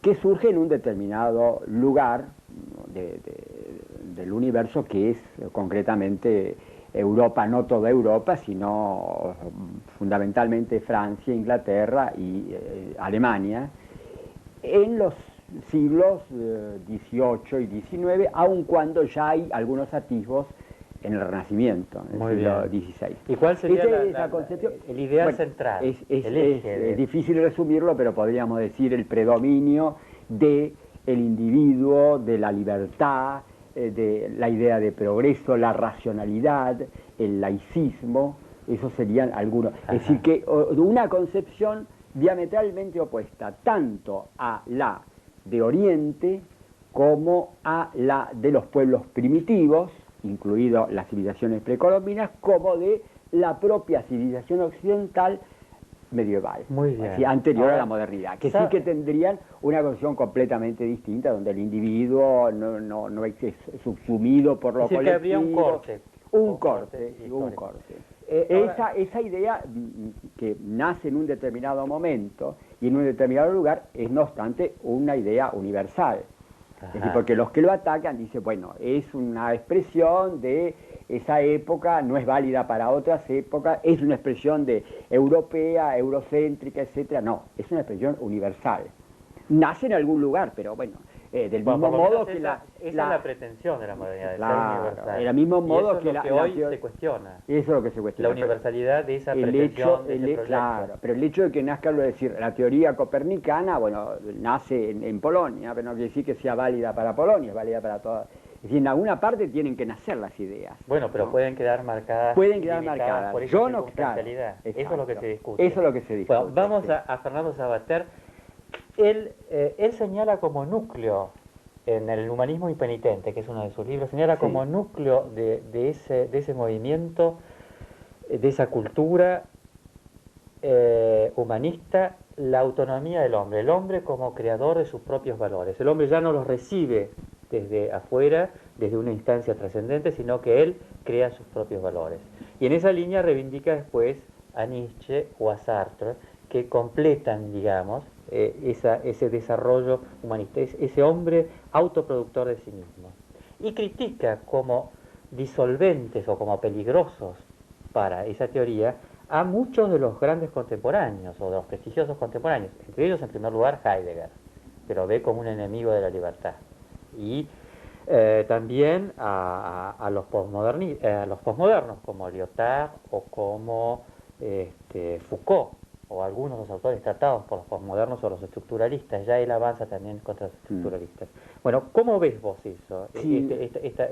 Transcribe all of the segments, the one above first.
que surge en un determinado lugar del universo, que es concretamente Europa, no toda Europa, sino fundamentalmente Francia, Inglaterra y Alemania, en los siglos XVIII y XIX, aun cuando ya hay algunos atisbos en el Renacimiento, en el siglo XVI. ¿Y cuál sería el ideal central? Es difícil resumirlo, pero podríamos decir el predominio del individuo, de la libertad, de la idea de progreso, la racionalidad, el laicismo. Esos serían algunos. Ajá. Es decir, que una concepción diametralmente opuesta tanto a la de Oriente como a la de los pueblos primitivos, incluido las civilizaciones precolombinas, como de la propia civilización occidental medieval, muy bien, así, anterior a la modernidad, que sí que tendrían una concepción completamente distinta, donde el individuo no es subsumido por lo colectivo. Que habría un corte. Un corte. Esa idea que nace en un determinado momento y en un determinado lugar es, no obstante, una idea universal. Es decir, porque los que lo atacan dicen, bueno, es una expresión de esa época, no es válida para otras épocas, es una expresión de europea, eurocéntrica, etcétera. No, es una expresión universal. Nace en algún lugar, pero bueno, del mismo modo que esa es la pretensión de la modernidad, de ser universal. Del mismo modo que hoy se cuestiona. Eso es lo que se cuestiona. La universalidad de esa pretensión, de ese proyecto. Claro, pero el hecho de que nazca, es decir, la teoría copernicana, bueno, nace en Polonia, pero no quiere decir que sea válida para Polonia, es válida para todas. Es decir, en alguna parte tienen que nacer las ideas. Bueno, pero ¿no? Pueden quedar marcadas. Pueden quedar marcadas. Por Yo no, claro. Eso es lo que se discute. Eso es lo que se discute. Bueno, vamos a Fernando Savater. Él señala como núcleo, en el Humanismo impenitente, que es uno de sus libros, señala como núcleo de ese movimiento, de esa cultura humanista, la autonomía del hombre, el hombre como creador de sus propios valores. El hombre ya no los recibe desde afuera, desde una instancia trascendente, sino que él crea sus propios valores. Y en esa línea reivindica después a Nietzsche o a Sartre, que completan, digamos, ese desarrollo humanista, ese hombre autoproductor de sí mismo. Y critica como disolventes o como peligrosos para esa teoría a muchos de los grandes contemporáneos o de los prestigiosos contemporáneos, entre ellos en primer lugar Heidegger, que lo ve como un enemigo de la libertad. Y también a los posmodernos como Lyotard o como Foucault, o algunos de los autores tratados por los posmodernos o los estructuralistas. Ya él avanza también contra los estructuralistas. Bueno, ¿cómo ves vos eso? Sí. Esta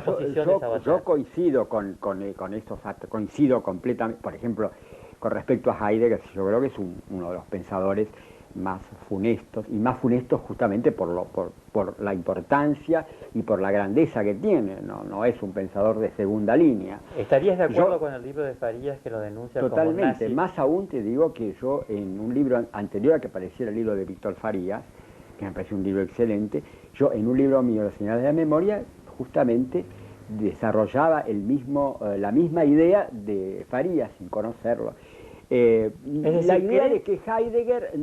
posición de Savater. Yo coincido con estos actos, coincido completamente, por ejemplo, con respecto a Heidegger, yo creo que es uno de los pensadores más funestos, y más funestos justamente por la importancia y por la grandeza que tiene, no es un pensador de segunda línea. ¿Estarías de acuerdo con el libro de Farías que lo denuncia totalmente, como nazi? Más aún te digo que yo en un libro anterior a que apareciera el libro de Víctor Farías, que me parece un libro excelente, yo en un libro mío, Los Señales de la Memoria, justamente desarrollaba la misma idea de Farías sin conocerlo. La idea de que Heidegger,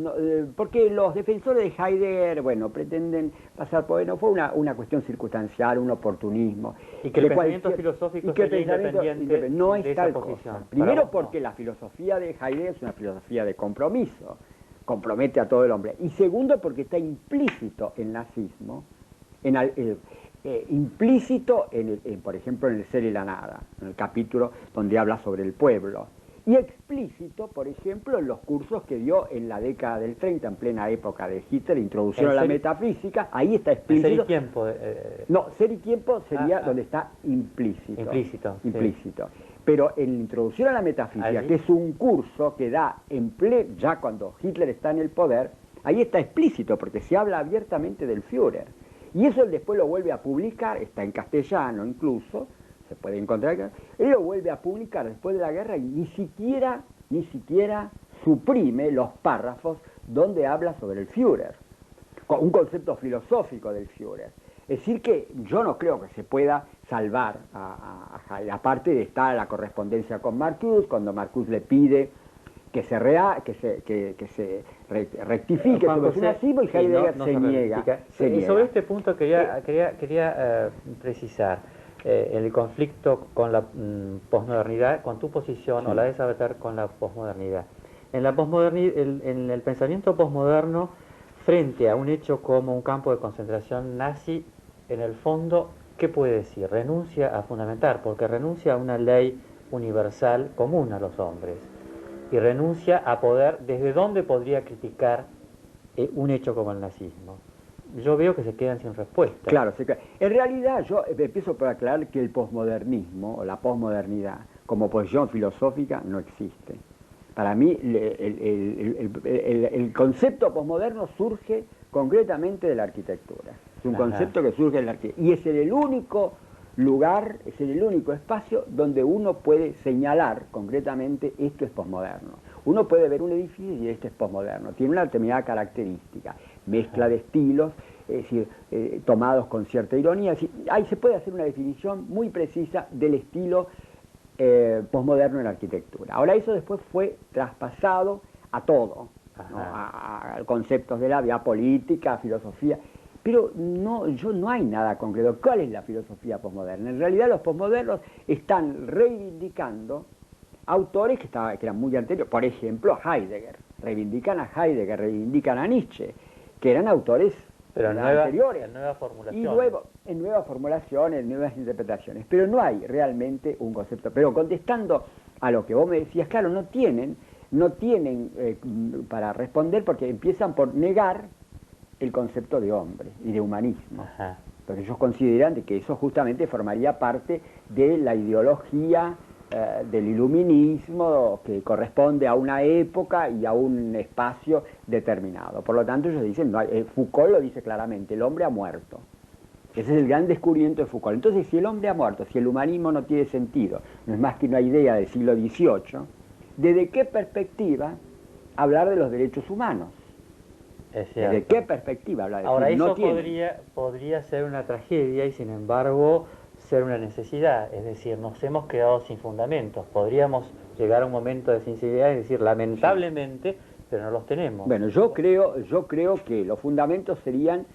porque los defensores de Heidegger, bueno, pretenden pasar por, no fue una cuestión circunstancial, un oportunismo. Y que el pensamiento filosófico sería independiente no es de tal esa posición. Cosa. Primero porque la filosofía de Heidegger es una filosofía de compromiso, compromete a todo el hombre. Y segundo porque está implícito el nazismo, implícito, por ejemplo, en El Ser y la Nada, en el capítulo donde habla sobre el pueblo. Y explícito, por ejemplo, en los cursos que dio en la década del 30, en plena época de Hitler, introducción a la metafísica, ahí está explícito. ¿Ser y tiempo? No, Ser y tiempo sería donde está implícito. Implícito. Sí. Pero en la introducción a la metafísica, que es un curso que da ya cuando Hitler está en el poder, ahí está explícito, porque se habla abiertamente del Führer. Y eso él después lo vuelve a publicar, está en castellano incluso, se puede encontrar acá, él lo vuelve a publicar después de la guerra y ni siquiera suprime los párrafos donde habla sobre el Führer, un concepto filosófico del Führer. Es decir que yo no creo que se pueda salvar a Heidegger, aparte de estar la correspondencia con Marcuse, cuando Marcuse le pide rectifique sobre su nazismo, y Heidegger se niega. Sobre este punto quería precisar el conflicto con la posmodernidad, con tu posición, o la de Sabater con la posmodernidad. En el pensamiento posmoderno, frente a un hecho como un campo de concentración nazi, en el fondo, ¿qué puede decir? Renuncia a fundamentar, porque renuncia a una ley universal común a los hombres, y renuncia a poder, desde dónde podría criticar un hecho como el nazismo. Yo veo que se quedan sin respuesta. Claro, en realidad yo empiezo por aclarar que el posmodernismo, o la posmodernidad, como posición filosófica, no existe. Para mí, el concepto posmoderno surge concretamente de la arquitectura. Es un concepto que surge de la arquitectura. Y es en el único lugar, es en el único espacio donde uno puede señalar concretamente esto es posmoderno. Uno puede ver un edificio y este es posmoderno. Tiene una determinada característica, mezcla de estilos, es decir, tomados con cierta ironía. Es decir, ahí se puede hacer una definición muy precisa del estilo posmoderno en la arquitectura. Ahora eso después fue traspasado a todo, ¿no? a conceptos de la vida política, filosofía, pero no hay nada concreto. ¿Cuál es la filosofía posmoderna? En realidad los posmodernos están reivindicando autores que eran muy anteriores, por ejemplo Heidegger, reivindican a Heidegger, reivindican a Nietzsche, que eran autores anteriores, en nueva formulación. Y luego, en nuevas formulaciones, en nuevas interpretaciones, pero no hay realmente un concepto. Pero contestando a lo que vos me decías, claro, no tienen para responder, porque empiezan por negar el concepto de hombre y de humanismo. Ajá. Porque ellos consideran de que eso justamente formaría parte de la ideología del iluminismo, que corresponde a una época y a un espacio determinado. Por lo tanto, ellos dicen, Foucault lo dice claramente, el hombre ha muerto. Ese es el gran descubrimiento de Foucault. Entonces, si el hombre ha muerto, si el humanismo no tiene sentido, no es más que una idea del siglo XVIII, ¿desde qué perspectiva hablar de los derechos humanos? ¿Desde qué perspectiva hablar de Ahora, eso podría ser una tragedia y, sin embargo, ser una necesidad. Es decir, nos hemos quedado sin fundamentos. Podríamos llegar a un momento de sinceridad y decir, lamentablemente, pero no los tenemos. Bueno, yo creo que los fundamentos serían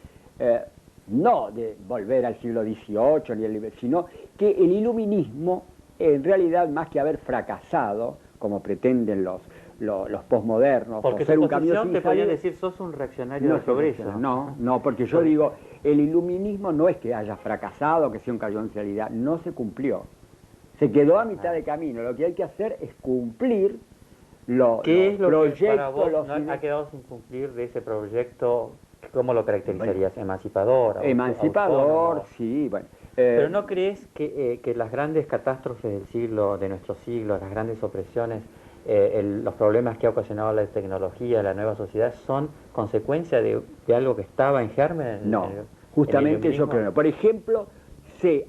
no de volver al siglo XVIII, sino que el iluminismo, en realidad, más que haber fracasado, como pretenden los posmodernos, porque ser tu un cambio posición te podría decir, sos un reaccionario de progreso. No, porque yo digo, el iluminismo no es que haya fracasado, que sea un cayó en realidad, no se cumplió. Se quedó a mitad de camino. Lo que hay que hacer es cumplir los proyectos. Que para vos no ha quedado sin cumplir de ese proyecto? ¿Cómo lo caracterizarías? ¿Emancipador? Emancipador, sí, bueno. ¿Pero no crees que las grandes catástrofes de nuestro siglo, las grandes opresiones, los problemas que ha ocasionado la tecnología, la nueva sociedad, son consecuencia de algo que estaba en germen? No, justamente yo creo. Por ejemplo, se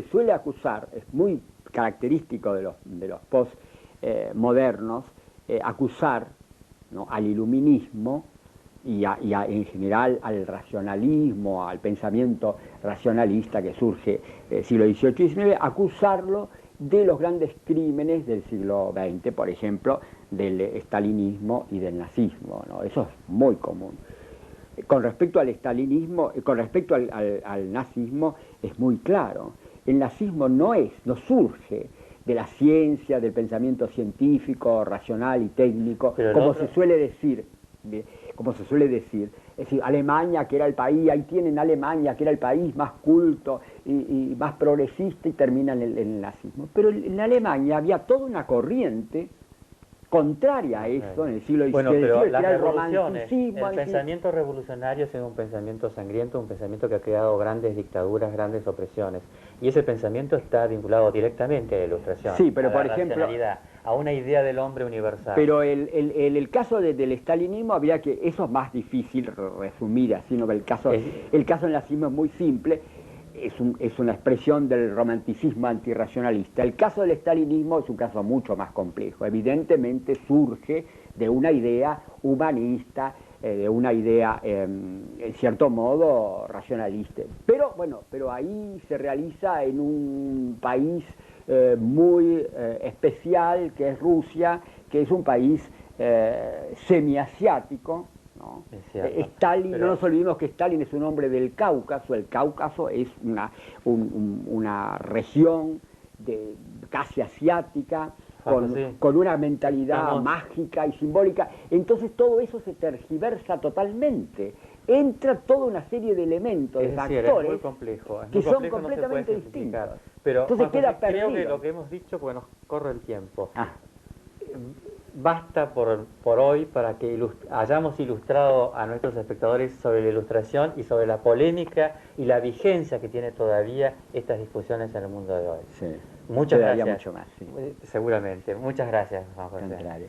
suele acusar, es muy característico de los postmodernos, acusar, ¿no?, al iluminismo y en general al racionalismo, al pensamiento racionalista que surge siglo XVIII y XIX, acusarlo de los grandes crímenes del siglo XX, por ejemplo, del estalinismo y del nazismo, ¿no? Eso es muy común. Con respecto al estalinismo, con respecto al nazismo, es muy claro. El nazismo no surge de la ciencia, del pensamiento científico, racional y técnico, como se suele decir. Es decir, Alemania, que era el país, ahí tienen Alemania, que era el país más culto y más progresista, y termina en el nazismo. Pero en Alemania había toda una corriente contraria a eso en el siglo XIX. Bueno, pero las era el revoluciones, romanticismo. el pensamiento revolucionario es un pensamiento sangriento, un pensamiento que ha creado grandes dictaduras, grandes opresiones. Y ese pensamiento está vinculado directamente a la Ilustración, sí, pero a la por ejemplo, racionalidad, a una idea del hombre universal. Pero el caso del estalinismo habría que, eso es más difícil resumir así, ¿no? El caso del nazismo es muy simple, es una expresión del romanticismo antirracionalista. El caso del estalinismo es un caso mucho más complejo. Evidentemente surge de una idea humanista, de una idea, en cierto modo, racionalista. Pero ahí se realiza en un país muy especial, que es Rusia, que es un país semiasiático, ¿no? Es cierto. Stalin, Pero no nos olvidemos que Stalin es un hombre del Cáucaso. El Cáucaso es una región casi asiática, sí, con una mentalidad estamos... mágica y simbólica. Entonces todo eso se tergiversa totalmente. Entra toda una serie de elementos, de factores, es muy complejo, que son completamente distintos. Pero entonces Juan queda José, creo que perdido. lo que hemos dicho, porque nos corre el tiempo, Ah, basta por hoy para que hayamos ilustrado a nuestros espectadores sobre la ilustración y sobre la polémica y la vigencia que tiene todavía estas discusiones en el mundo de hoy. sí. Muchas Quedaría gracias. mucho más, sí. Seguramente. Muchas gracias, Juan José. Contrario.